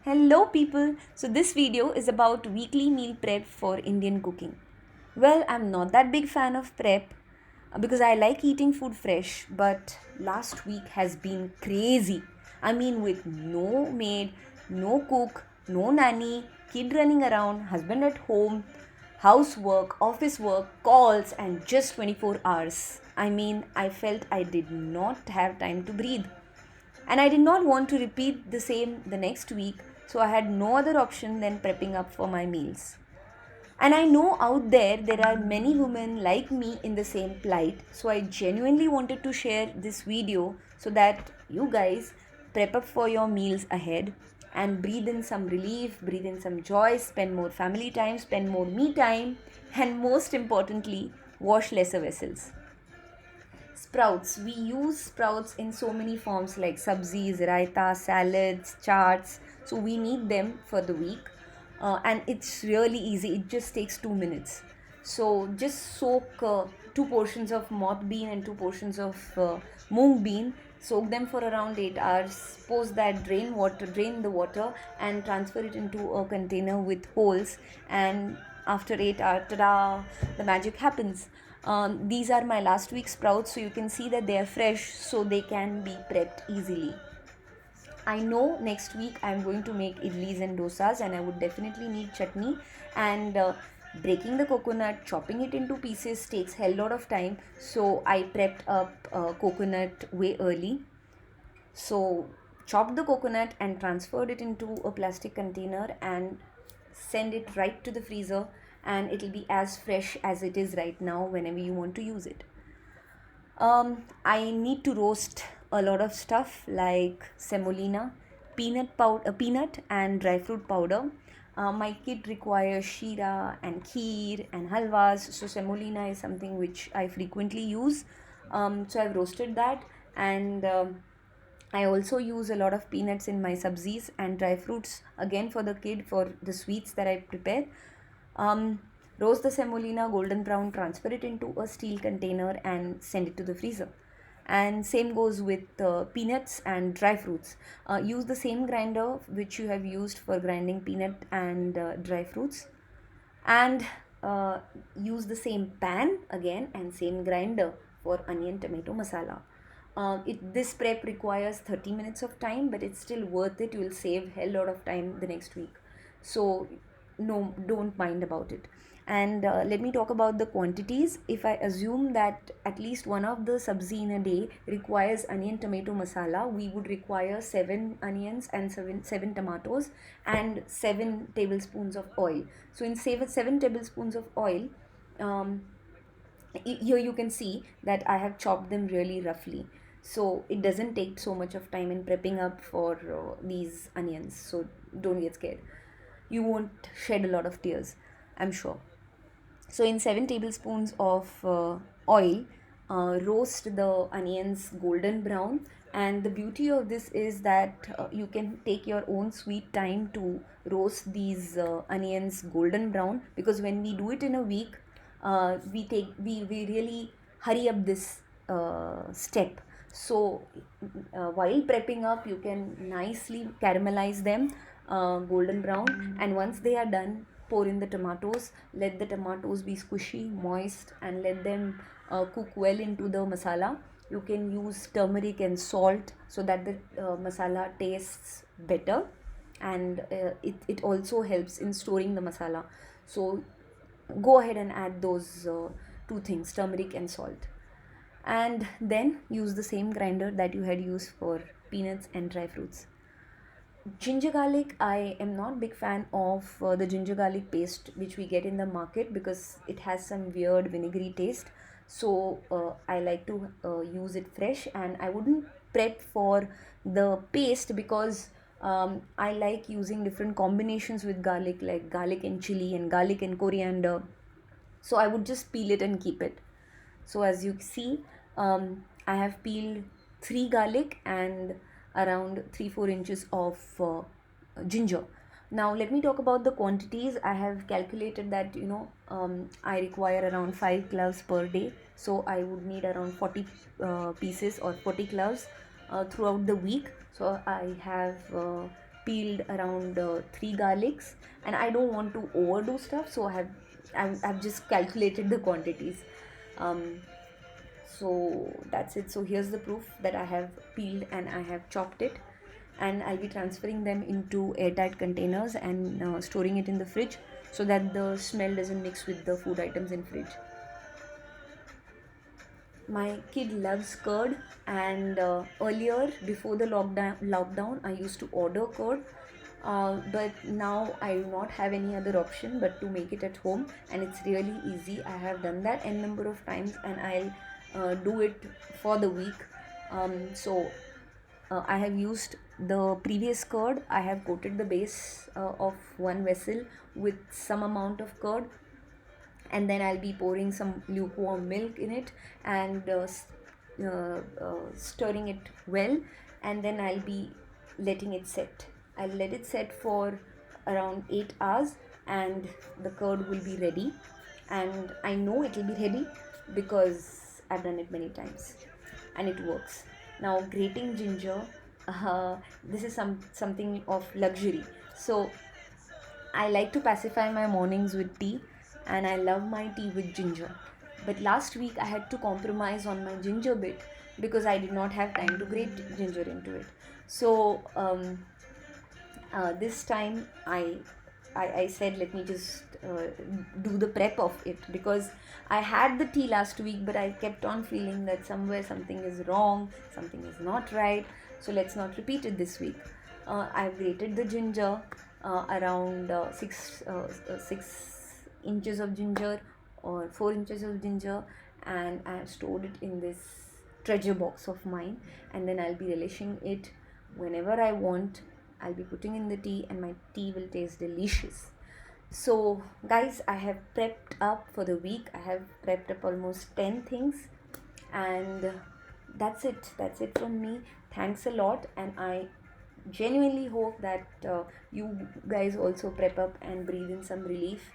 Hello people. So this video is about weekly meal prep for Indian cooking. Well, I'm not that big fan of prep because I like eating food fresh, but last week has been crazy. I mean with no maid, no cook, no nanny, kid running around, husband at home, housework, office work, calls and just 24 hours. I mean, I felt I did not have time to breathe. And I did not want to repeat the same the next week, so I had no other option than prepping up for my meals. And I know out there are many women like me in the same plight, so I genuinely wanted to share this video so that you guys prep up for your meals ahead and breathe in some relief, breathe in some joy, spend more family time, spend more me time, and most importantly, wash lesser vessels. Sprouts. We use sprouts in so many forms like sabzis, raita, salads, chaats. So we need them for the week. And it's really easy. It just takes 2 minutes. So just soak two portions of moth bean and two portions of mung bean. Soak them for around 8 hours. Post that, drain the water, and transfer it into a container with holes. And after 8 hours, ta-da, the magic happens. These are my last week's sprouts, so you can see that they are fresh, so they can be prepped easily. I know next week I'm going to make idlis and dosas, and I would definitely need chutney. And breaking the coconut, chopping it into pieces takes hell lot of time, so I prepped up coconut way early. So chopped the coconut and transferred it into a plastic container and send it right to the freezer, and it'll be as fresh as it is right now whenever you want to use it. I need to roast a lot of stuff like semolina, peanut and dry fruit powder. My kid requires shira and kheer and halwas, so semolina is something which I frequently use. So I've roasted that, and I also use a lot of peanuts in my sabzis and dry fruits again for the kid for the sweets that I prepare. Um, Roast the semolina golden brown, transfer it into a steel container and send it to the freezer. And same goes with peanuts and dry fruits. Use the same grinder which you have used for grinding peanut and dry fruits, and uh, use the same pan again and same grinder for onion tomato masala. This prep requires 30 minutes of time, but it's still worth it. You will save hell lot of time the next week, so no, don't mind about it. And let me talk about the quantities. If I assume that at least one of the sabzi in a day requires onion tomato masala, we would require 7 onions and seven tomatoes and 7 tablespoons of oil. So in 7 tablespoons of oil, um, here you can see that I have chopped them really roughly, so it doesn't take so much of time in prepping up for these onions, so don't get scared. You won't shed a lot of tears, I'm sure. So in 7 tablespoons of oil, roast the onions golden brown. And the beauty of this is that you can take your own sweet time to roast these onions golden brown, because when we do it in a week, we really hurry up this step. So while prepping up, you can nicely caramelize them golden brown, and once they are done, pour in the tomatoes. Let the tomatoes be squishy, moist, and let them cook well into the masala. You can use turmeric and salt so that the masala tastes better, and it also helps in storing the masala. So go ahead and add those two things, turmeric and salt, and then use the same grinder that you had used for peanuts and dry fruits. Ginger garlic, I am not big fan of the ginger garlic paste which we get in the market, because it has some weird vinegary taste. So I like to use it fresh, and I wouldn't prep for the paste because I like using different combinations with garlic, like garlic and chili and garlic and coriander. So I would just peel it and keep it. So as you see, I have peeled 3 garlic and around 3-4 inches of ginger. Now let me talk about the quantities. I have calculated that I require around 5 cloves per day, so I would need around 40 pieces or 40 cloves throughout the week. So I have peeled around 3 garlics, and I don't want to overdo stuff, so I've just calculated the quantities. Um, so that's it. So here's the proof that I have peeled and I have chopped it, and I'll be transferring them into airtight containers and storing it in the fridge so that the smell doesn't mix with the food items in fridge. My kid loves curd, and earlier before the lockdown I used to order curd, but now I do not have any other option but to make it at home, and it's really easy. I have done that n number of times, and I'll do it for the week. I have used the previous curd. I have coated the base of one vessel with some amount of curd, and then I'll be pouring some lukewarm milk in it, and stirring it well, and then I'll be letting it set. I'll let it set for around 8 hours, and the curd will be ready. And I know it will be ready because I've done it many times and it works. Now, grating ginger, this is something of luxury. So I like to pacify my mornings with tea, and I love my tea with ginger. But last week I had to compromise on my ginger bit because I did not have time to grate ginger into it. So this time I said, let me just do the prep of it, because I had the tea last week, but I kept on feeling that somewhere something is wrong, something is not right. So let's not repeat it this week. I've grated the ginger, around 6 inches of ginger or 4 inches of ginger, and I have stored it in this treasure box of mine, and then I'll be relishing it whenever I want. I'll be putting in the tea, and my tea will taste delicious. So, guys, I have prepped up for the week. I have prepped up almost 10 things, and that's it. That's it from me. Thanks a lot, and I genuinely hope that you guys also prep up and breathe in some relief.